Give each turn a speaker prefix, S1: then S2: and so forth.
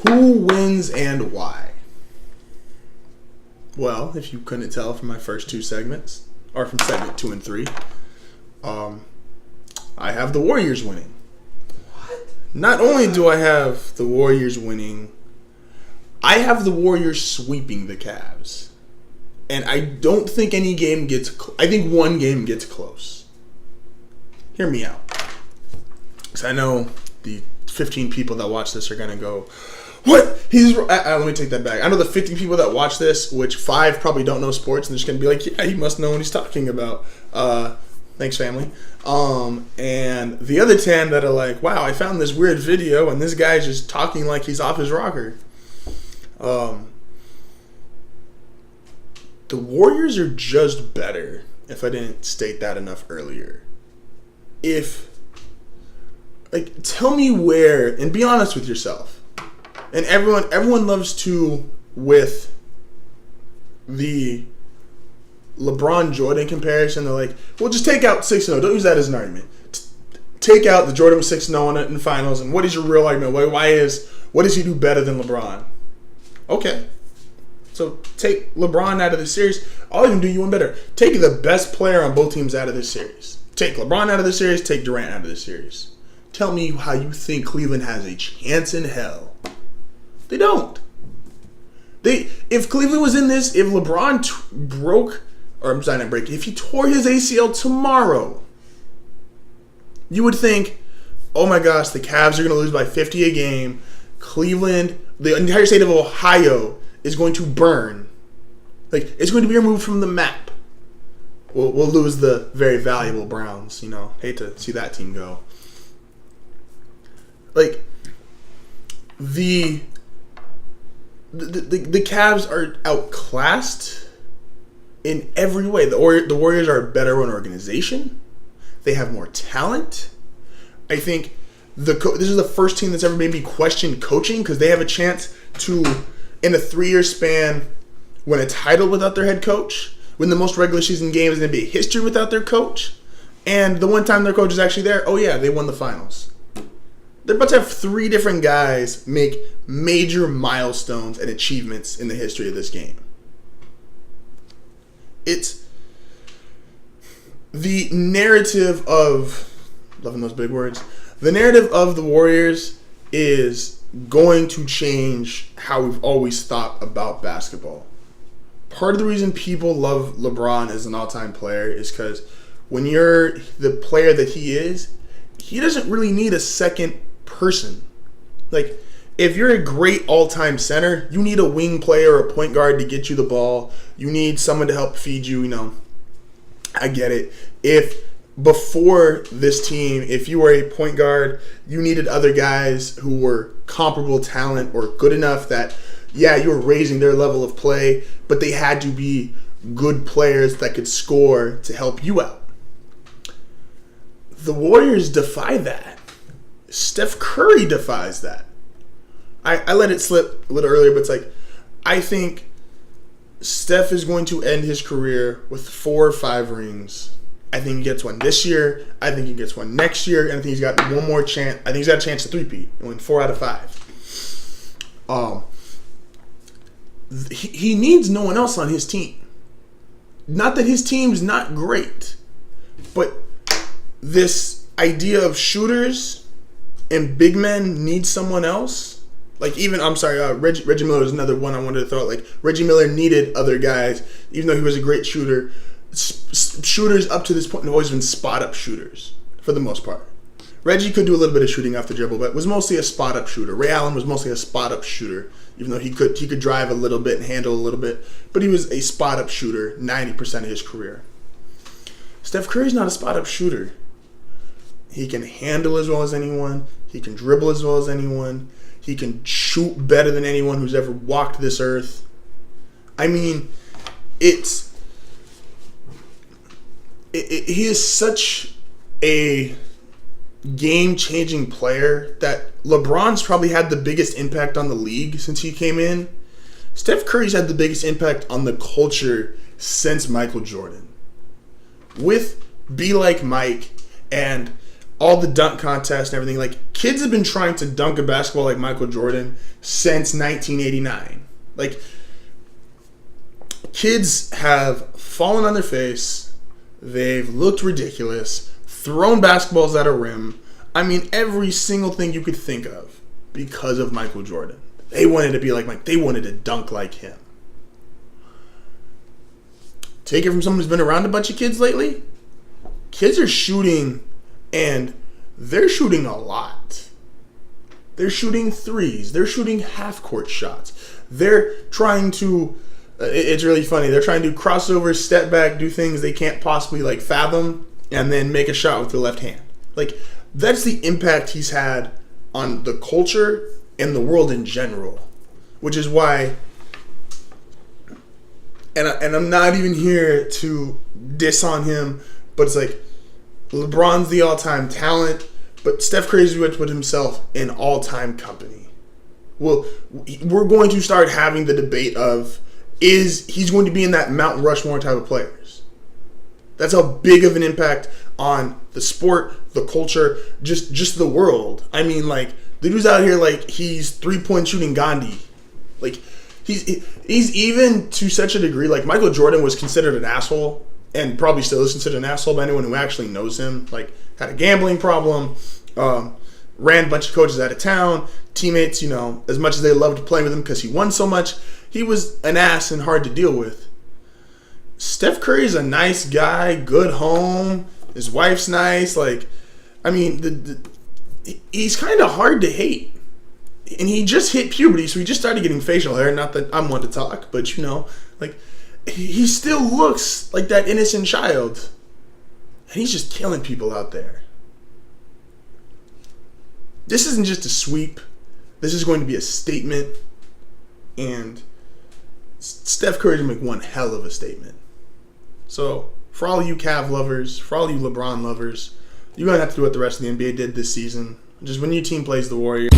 S1: Who wins and why? Well, if you couldn't tell from my first two segments, or from segment 2 and 3, I have the Warriors winning.
S2: What?
S1: Not only do I have the Warriors winning, I have the Warriors sweeping the Cavs. And I don't think any game gets... I think one game gets close. Hear me out. Because I know the 15 people that watch this are going to go, what? Let me take that back. I know the 50 people that watch this, which 5 probably don't know sports, and they're just going to be like, yeah, he must know what he's talking about. Thanks, family. And the other 10 that are like, wow, I found this weird video, and this guy's just talking like he's off his rocker. The Warriors are just better, if I didn't state that enough earlier. Tell me where, and be honest with yourself. And everyone loves to, with the LeBron Jordan comparison, they're like, well, just take out 6-0. Don't use that as an argument. Take out the Jordan was 6-0 in the finals, and what is your real argument? What does he do better than LeBron? Okay. So take LeBron out of the series. All he can do you one better. Take the best player on both teams out of this series. Take LeBron out of the series. Take Durant out of the series. Tell me how you think Cleveland has a chance in hell. They don't. If Cleveland was in this, if LeBron if he tore his ACL tomorrow, you would think, oh my gosh, the Cavs are going to lose by 50 a game. Cleveland, the entire state of Ohio, is going to burn. It's going to be removed from the map. We'll lose the very valuable Browns. Hate to see that team go. The Cavs are outclassed in every way. The Warriors are a better run organization. They have more talent. I think this is the first team that's ever made me question coaching, because they have a chance to, in a 3-year span, win a title without their head coach, win the most regular season games in NBA history without their coach, and the one time their coach is actually there, oh yeah, they won the finals. They're about to have 3 different guys make major milestones and achievements in the history of this game. It's the narrative of, loving those big words, the narrative of the Warriors is going to change how we've always thought about basketball. Part of the reason people love LeBron as an all-time player is because when you're the player that he is, he doesn't really need a second person. If you're a great all-time center, you need a wing player or a point guard to get you the ball. You need someone to help feed you, I get it. If before this team, if you were a point guard, you needed other guys who were comparable talent or good enough that, yeah, you were raising their level of play, but they had to be good players that could score to help you out. The Warriors defy that. Steph Curry defies that. I let it slip a little earlier, but it's I think Steph is going to end his career with 4 or 5 rings. I think he gets one this year. I think he gets one next year. And I think he's got one more chance. I think he's got a chance to three-peat and win 4 out of 5. He needs no one else on his team. Not that his team's not great, but this idea of shooters and big men need someone else. Reggie Miller is another one I wanted to throw out. Reggie Miller needed other guys, even though he was a great shooter. Shooters up to this point have always been spot-up shooters, for the most part. Reggie could do a little bit of shooting off the dribble, but was mostly a spot-up shooter. Ray Allen was mostly a spot-up shooter, even though he could drive a little bit and handle a little bit. But he was a spot-up shooter 90% of his career. Steph Curry's not a spot-up shooter. He can handle as well as anyone. He can dribble as well as anyone. He can shoot better than anyone who's ever walked this earth. I mean, he is such a game-changing player that LeBron's probably had the biggest impact on the league since he came in. Steph Curry's had the biggest impact on the culture since Michael Jordan. With Be Like Mike and all the dunk contests and everything. Like, kids have been trying to dunk a basketball like Michael Jordan since 1989. Like, kids have fallen on their face. They've looked ridiculous, thrown basketballs at a rim. I mean, every single thing you could think of because of Michael Jordan. They wanted to be like Mike. They wanted to dunk like him. Take it from someone who's been around a bunch of kids lately. Kids are shooting, and they're shooting a lot. They're shooting threes. They're shooting half-court shots. They're trying to, it's really funny, they're trying to do crossovers, step back, do things they can't possibly like fathom, and then make a shot with their left hand. Like, that's the impact he's had on the culture and the world in general. Which is why, and I'm not even here to diss on him, but it's like, LeBron's the all-time talent, but Steph Curry's would put himself in all-time company. Well, we're going to start having the debate of, he's going to be in that Mount Rushmore type of players. That's how big of an impact on the sport, the culture, just the world. I mean, like, the dude's out here like he's three-point shooting Gandhi. Like, he's even to such a degree, like, Michael Jordan was considered an asshole, and probably still is considered an asshole by anyone who actually knows him. Like, had a gambling problem, ran a bunch of coaches out of town, teammates, as much as they loved playing with him because he won so much, he was an ass and hard to deal with. Steph Curry's a nice guy, good home, his wife's nice. Like, I mean, he's kind of hard to hate. And he just hit puberty, so he just started getting facial hair. Not that I'm one to talk, but like, he still looks like that innocent child. And he's just killing people out there. This isn't just a sweep. This is going to be a statement. And Steph Curry's going to make one hell of a statement. So, for all you Cav lovers, for all you LeBron lovers, you're going to have to do what the rest of the NBA did this season. Just when your team plays the Warriors.